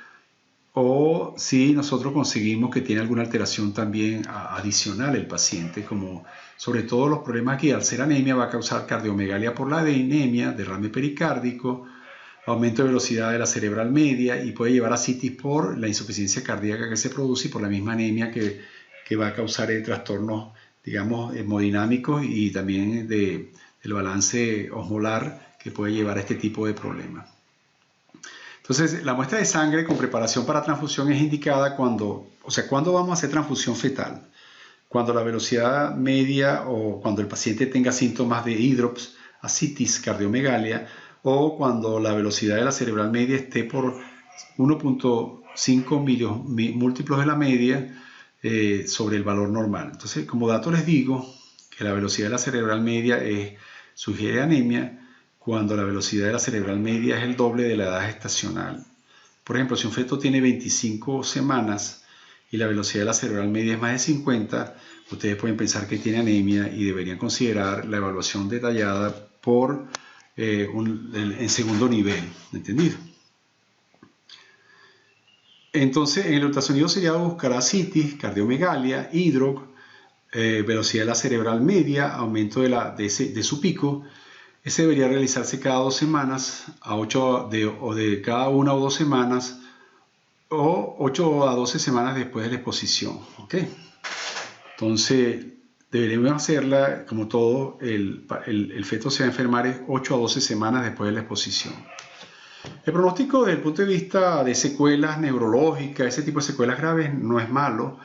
o si nosotros conseguimos que tiene alguna alteración también adicional el paciente, como sobre todo los problemas aquí, al ser anemia va a causar cardiomegalia por la anemia, derrame pericárdico, aumento de velocidad de la cerebral media, y puede llevar a citis por la insuficiencia cardíaca que se produce y por la misma anemia que va a causar trastornos, digamos, hemodinámicos y también del balance osmolar que puede llevar a este tipo de problemas. Entonces, la muestra de sangre con preparación para transfusión es indicada ¿cuándo vamos a hacer transfusión fetal? Cuando la velocidad media o cuando el paciente tenga síntomas de hidrops, ascitis, cardiomegalia, o cuando la velocidad de la cerebral media esté por 1.5 múltiplos de la media sobre el valor normal. Entonces, como dato les digo que la velocidad de la cerebral media sugiere anemia cuando la velocidad de la cerebral media es el doble de la edad gestacional. Por ejemplo, si un feto tiene 25 semanas y la velocidad de la cerebral media es más de 50, ustedes pueden pensar que tiene anemia y deberían considerar la evaluación detallada en segundo nivel, ¿entendido? Entonces, en el ultrasonido seriado buscará citis, cardiomegalia, hidroc, velocidad de la cerebral media, aumento de su pico, Ese debería realizarse cada 2 semanas, o de cada 1 o 2 semanas, o 8 a 12 semanas después de la exposición. ¿Ok? Entonces, deberíamos hacerla, como todo, el feto se va a enfermar 8 a 12 semanas después de la exposición. El pronóstico desde el punto de vista de secuelas neurológicas, ese tipo de secuelas graves, no es malo.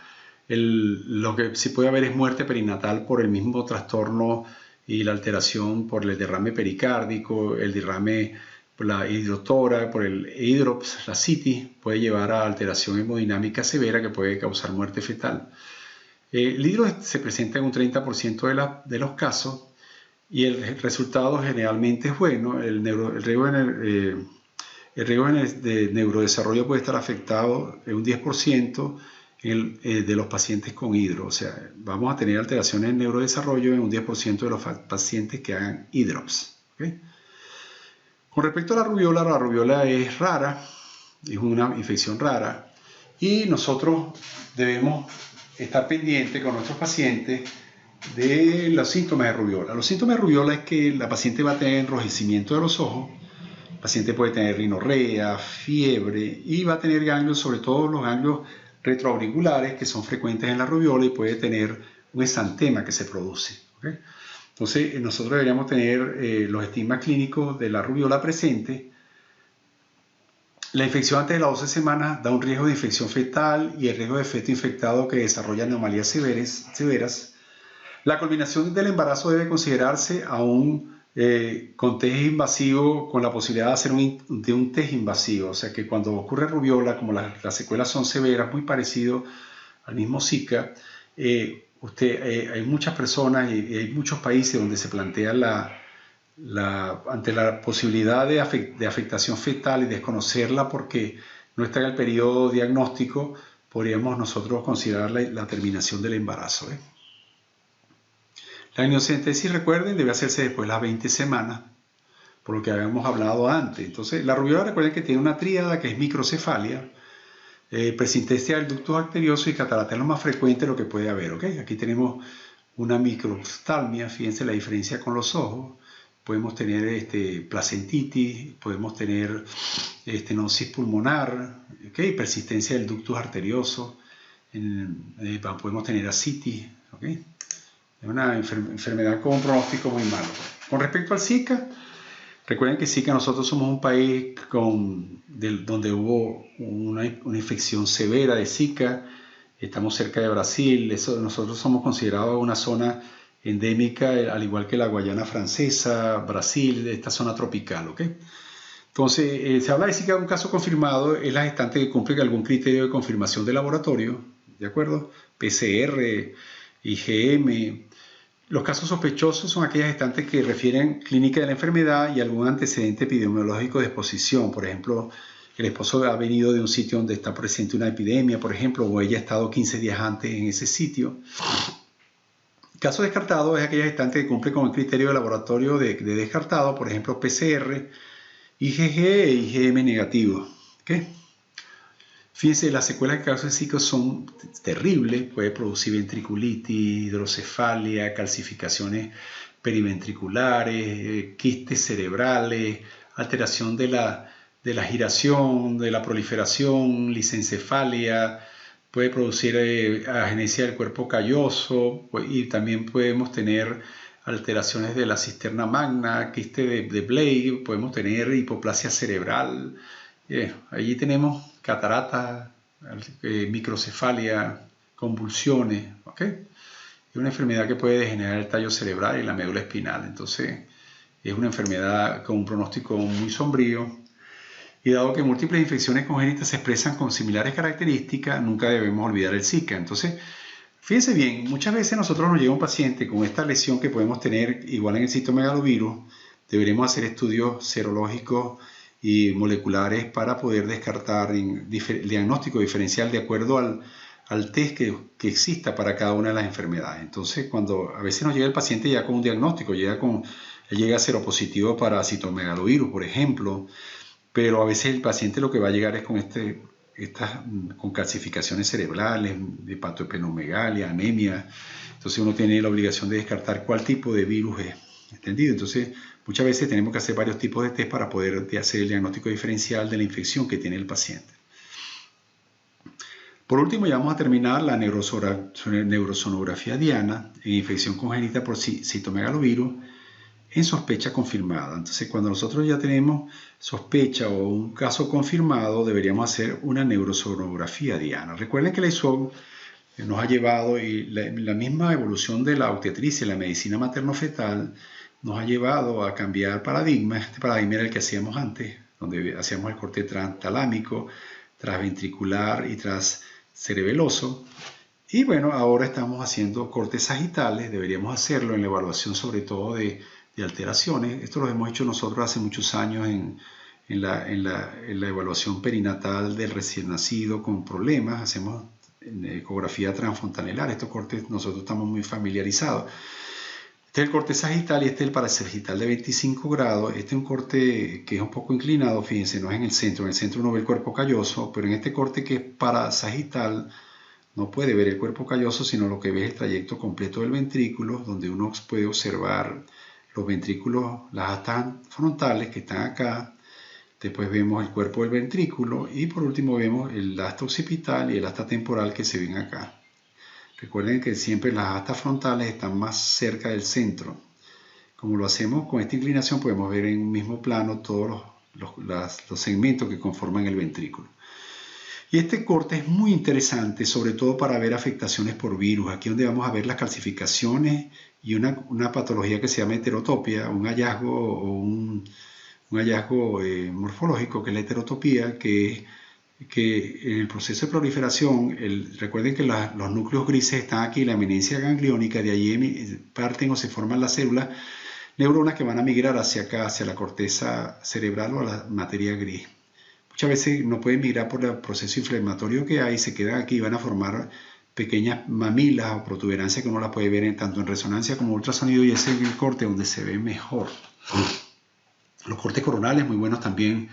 Lo que sí puede haber es muerte perinatal por el mismo trastorno y la alteración por el derrame pericárdico, el derrame por la hidrotora, por el hidrops, la citis, puede llevar a alteración hemodinámica severa que puede causar muerte fetal. El hidro se presenta en un 30% de los casos y el resultado generalmente es bueno. El riesgo de neurodesarrollo puede estar afectado en un 10% de los pacientes con hidro. O sea, vamos a tener alteraciones en neurodesarrollo en un 10% de los pacientes que hagan hidrops. ¿Okay? Con respecto a la rubiola es rara, es una infección rara y nosotros debemos estar pendientes con nuestros pacientes de los síntomas de rubiola. Los síntomas de rubiola es que la paciente va a tener enrojecimiento de los ojos, el paciente puede tener rinorrea, fiebre y va a tener ganglios, sobre todo los ganglios retroauriculares que son frecuentes en la rubiola y puede tener un exantema que se produce. ¿Okay? Entonces nosotros deberíamos tener los estigmas clínicos de la rubiola presente. La infección antes de las 12 semanas da un riesgo de infección fetal y el riesgo de feto infectado que desarrolla anomalías severas. La culminación del embarazo debe considerarse aún con test invasivo, con la posibilidad de hacer un test invasivo. O sea que cuando ocurre rubiola, como las secuelas son severas, muy parecido al mismo Zika, hay muchas personas y hay muchos países donde se plantea ante la posibilidad de afectación fetal y desconocerla porque no está en el periodo diagnóstico, podríamos nosotros considerar la terminación del embarazo. La amniocentesis, recuerden, debe hacerse después de las 20 semanas, por lo que habíamos hablado antes. Entonces, la rubiola, recuerden que tiene una tríada que es microcefalia, presintesia del ducto arterioso y catarata es lo más frecuente lo que puede haber. ¿Okay? Aquí tenemos una microftalmia, fíjense la diferencia con los ojos. Podemos tener placentitis, podemos tener estenosis pulmonar, ¿okay? Persistencia del ductus arterioso, podemos tener ascitis. ¿Okay? Es una enfermedad con un pronóstico muy malo. Con respecto al Zika, recuerden que Zika nosotros somos un país donde hubo una infección severa de Zika, estamos cerca de Brasil, nosotros somos considerados una zona endémica, al igual que la Guayana Francesa, Brasil, esta zona tropical. ¿Okay? Entonces, se habla de Zika, un caso confirmado es la gestante que cumple algún criterio de confirmación de laboratorio, ¿de acuerdo? PCR, IgM. Los casos sospechosos son aquellas gestantes que refieren clínica de la enfermedad y algún antecedente epidemiológico de exposición. Por ejemplo, el esposo ha venido de un sitio donde está presente una epidemia, por ejemplo, o ella ha estado 15 días antes en ese sitio. Caso descartado es aquella gestante que cumple con el criterio de laboratorio de descartado, por ejemplo, PCR, IgG e IgM negativo. ¿Okay? Fíjense, las secuelas que causa el Zika son terribles, puede producir ventriculitis, hidrocefalia, calcificaciones periventriculares, quistes cerebrales, alteración de la giración, de la proliferación, lisencefalia, puede producir agenesia del cuerpo calloso y también podemos tener alteraciones de la cisterna magna, quiste de Blay, podemos tener hipoplasia cerebral. Allí tenemos catarata, microcefalia, convulsiones. ¿Okay? Es una enfermedad que puede degenerar el tallo cerebral y la médula espinal. Entonces, es una enfermedad con un pronóstico muy sombrío. Y dado que múltiples infecciones congénitas se expresan con similares características, nunca debemos olvidar el Zika. Entonces, fíjense bien, muchas veces nosotros nos llega un paciente con esta lesión que podemos tener igual en el citomegalovirus. Deberemos hacer estudios serológicos y moleculares para poder descartar el diagnóstico diferencial de acuerdo al test que exista para cada una de las enfermedades. Entonces, cuando a veces nos llega el paciente ya con un diagnóstico, llega seropositivo para citomegalovirus, por ejemplo, pero a veces el paciente lo que va a llegar es con calcificaciones cerebrales, hepatohepatomegalia, anemia. Entonces uno tiene la obligación de descartar cuál tipo de virus es. ¿Entendido? Entonces, muchas veces tenemos que hacer varios tipos de test para poder hacer el diagnóstico diferencial de la infección que tiene el paciente. Por último, ya vamos a terminar la neurosonografía diana en infección congénita por citomegalovirus en sospecha confirmada. Entonces, cuando nosotros ya tenemos sospecha o un caso confirmado, deberíamos hacer una neurosonografía diana. Recuerden que la ISOG nos ha llevado, y la misma evolución de la obstetricia y la medicina materno-fetal nos ha llevado a cambiar paradigma. Este paradigma era el que hacíamos antes, donde hacíamos el corte transtalámico, transventricular y transcerebeloso. Y bueno, ahora estamos haciendo cortes sagitales, deberíamos hacerlo en la evaluación sobre todo de alteraciones. Esto lo hemos hecho nosotros hace muchos años en la evaluación perinatal del recién nacido con problemas. Hacemos ecografía transfontanelar. Estos cortes nosotros estamos muy familiarizados. Este es el corte sagital y este es el parasagital de 25 grados. Este es un corte que es un poco inclinado, fíjense, no es en el centro. En el centro uno ve el cuerpo calloso, pero en este corte que es parasagital no puede ver el cuerpo calloso, sino lo que ve es el trayecto completo del ventrículo, donde uno puede observar los ventrículos, las astas frontales que están acá. Después vemos el cuerpo del ventrículo y por último vemos el asta occipital y el asta temporal que se ven acá. Recuerden que siempre las astas frontales están más cerca del centro. Como lo hacemos con esta inclinación, podemos ver en un mismo plano todos los segmentos que conforman el ventrículo. Y este corte es muy interesante, sobre todo para ver afectaciones por virus. Aquí es donde vamos a ver las calcificaciones y una patología que se llama heterotopia, un hallazgo o un hallazgo morfológico que es la heterotopía, que en el proceso de proliferación, recuerden que los núcleos grises están aquí, la eminencia gangliónica, de allí parten o se forman las células, neuronas que van a migrar hacia acá, hacia la corteza cerebral o a la materia gris. Muchas veces no pueden migrar por el proceso inflamatorio que hay, se quedan aquí y van a formar pequeñas mamilas o protuberancias que uno las puede ver tanto en resonancia como ultrasonido, y ese es el corte donde se ve mejor. Los cortes coronales muy buenos también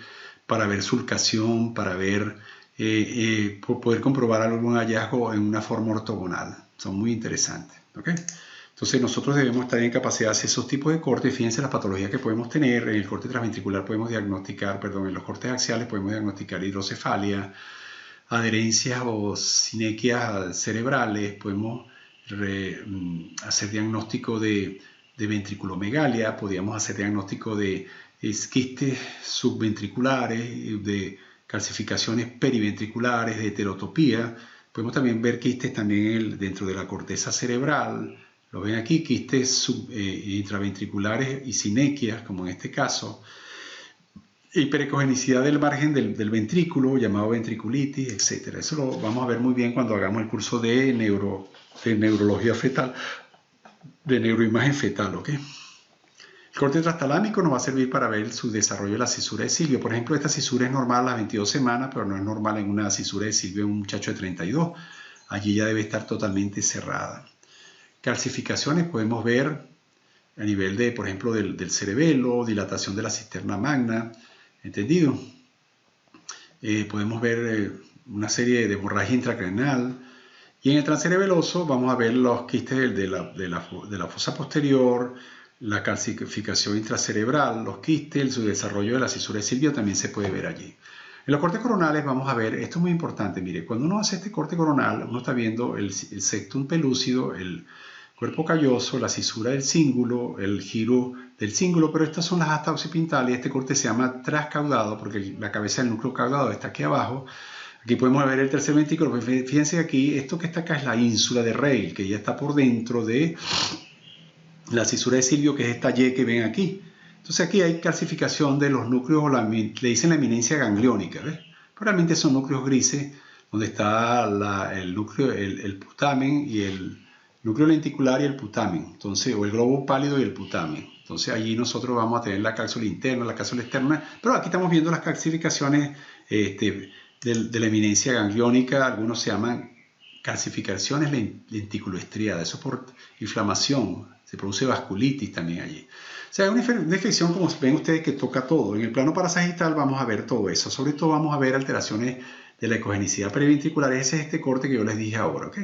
para ver sulcación, para ver, poder comprobar algún hallazgo en una forma ortogonal. Son muy interesantes. ¿Okay? Entonces nosotros debemos estar en capacidad de hacer esos tipos de cortes. Fíjense las patologías que podemos tener. En el corte transventricular podemos diagnosticar, en los cortes axiales podemos diagnosticar hidrocefalia, adherencias o sinequias cerebrales. Podemos hacer diagnóstico de ventriculomegalia, podríamos hacer diagnóstico de quistes subventriculares, de calcificaciones periventriculares, de heterotopía. Podemos también ver quistes también dentro de la corteza cerebral. Lo ven aquí, quistes intraventriculares y sinequias, como en este caso. Hiperecogenicidad del margen del ventrículo, llamado ventriculitis, etc. Eso lo vamos a ver muy bien cuando hagamos el curso de neurología fetal, de neuroimagen fetal, ¿ok? El corte transtalámico nos va a servir para ver su desarrollo de la cisura de Silvio. Por ejemplo, esta cisura es normal a las 22 semanas, pero no es normal en una cisura de Silvio en un muchacho de 32. Allí ya debe estar totalmente cerrada. Calcificaciones podemos ver a nivel de, por ejemplo, del cerebelo, dilatación de la cisterna magna, ¿entendido? Podemos ver una serie de hemorragia intracraneal. Y en el transcerebeloso vamos a ver los quistes de la fosa posterior, la calcificación intracerebral, los quistes, su desarrollo de la cisura de Silvio también se puede ver allí. En los cortes coronales vamos a ver, esto es muy importante, mire, cuando uno hace este corte coronal, uno está viendo el septum pelúcido, el cuerpo calloso, la cisura del cíngulo, el giro del cíngulo, pero estas son las astas occipitales y este corte se llama trascaudado porque la cabeza del núcleo caudado está aquí abajo. Aquí podemos ver el tercer ventrículo. Fíjense aquí, esto que está acá es la ínsula de Rayleigh, que ya está por dentro de la cisura de Silvio, que es esta Y que ven aquí. Entonces aquí hay calcificación de los núcleos, le dicen la eminencia gangliónica, ¿ves? Pero realmente son núcleos grises, donde está el núcleo, el putamen y el núcleo lenticular y el putamen, entonces, o el globo pálido y el putamen. Entonces allí nosotros vamos a tener la cápsula interna, la cápsula externa, pero aquí estamos viendo las calcificaciones de la eminencia gangliónica. Algunos se llaman calcificaciones lenticuloestriadas, eso por inflamación, se produce vasculitis también allí. O sea, es una infección, como ven ustedes, que toca todo. En el plano parasagital vamos a ver todo eso, sobre todo vamos a ver alteraciones de la ecogenicidad periventricular. Ese es este corte que yo les dije ahora, ¿ok?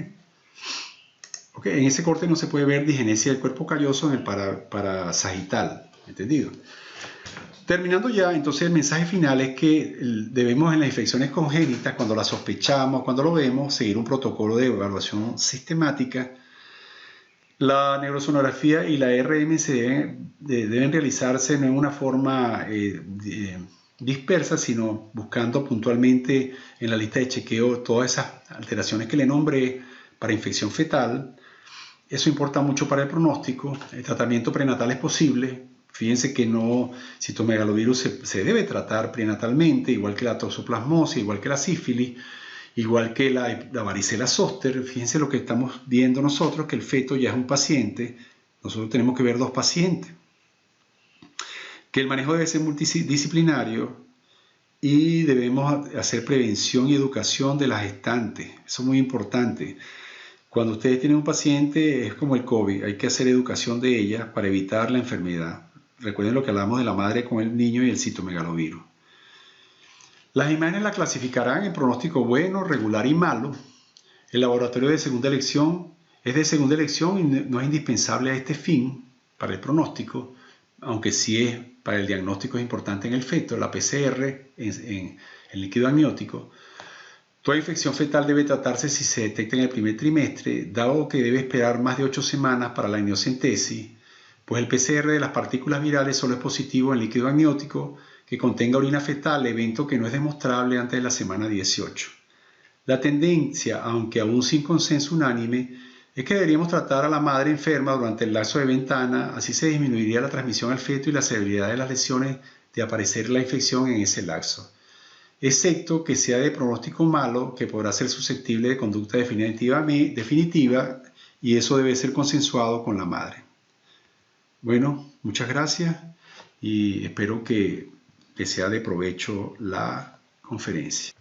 ¿Okay? En ese corte no se puede ver digenesia del cuerpo calloso en el parasagital, ¿entendido? Terminando ya, entonces el mensaje final es que debemos en las infecciones congénitas, cuando las sospechamos, cuando lo vemos, seguir un protocolo de evaluación sistemática. La neurosonografía y la RM deben realizarse no en una forma dispersa, sino buscando puntualmente en la lista de chequeo todas esas alteraciones que le nombré para infección fetal. Eso importa mucho para el pronóstico. El tratamiento prenatal es posible. Fíjense que no, citomegalovirus se debe tratar prenatalmente, igual que la toxoplasmosis, igual que la sífilis, igual que la varicela zoster. Fíjense lo que estamos viendo nosotros, que el feto ya es un paciente. Nosotros tenemos que ver 2 pacientes. Que el manejo debe ser multidisciplinario y debemos hacer prevención y educación de las gestantes. Eso es muy importante. Cuando ustedes tienen un paciente, es como el COVID, hay que hacer educación de ella para evitar la enfermedad. Recuerden lo que hablamos de la madre con el niño y el citomegalovirus. Las imágenes las clasificarán en pronóstico bueno, regular y malo. El laboratorio de segunda elección es de segunda elección y no es indispensable a este fin para el pronóstico, aunque sí es para el diagnóstico es importante en el feto, la PCR en el líquido amniótico. Toda infección fetal debe tratarse si se detecta en el primer trimestre, dado que debe esperar más de 8 semanas para la amniocentesis, pues el PCR de las partículas virales solo es positivo en líquido amniótico que contenga orina fetal, evento que no es demostrable antes de la semana 18. La tendencia, aunque aún sin consenso unánime, es que deberíamos tratar a la madre enferma durante el lapso de ventana, así se disminuiría la transmisión al feto y la severidad de las lesiones de aparecer la infección en ese lapso, excepto que sea de pronóstico malo, que podrá ser susceptible de conducta definitiva y eso debe ser consensuado con la madre. Bueno, muchas gracias y espero que sea de provecho la conferencia.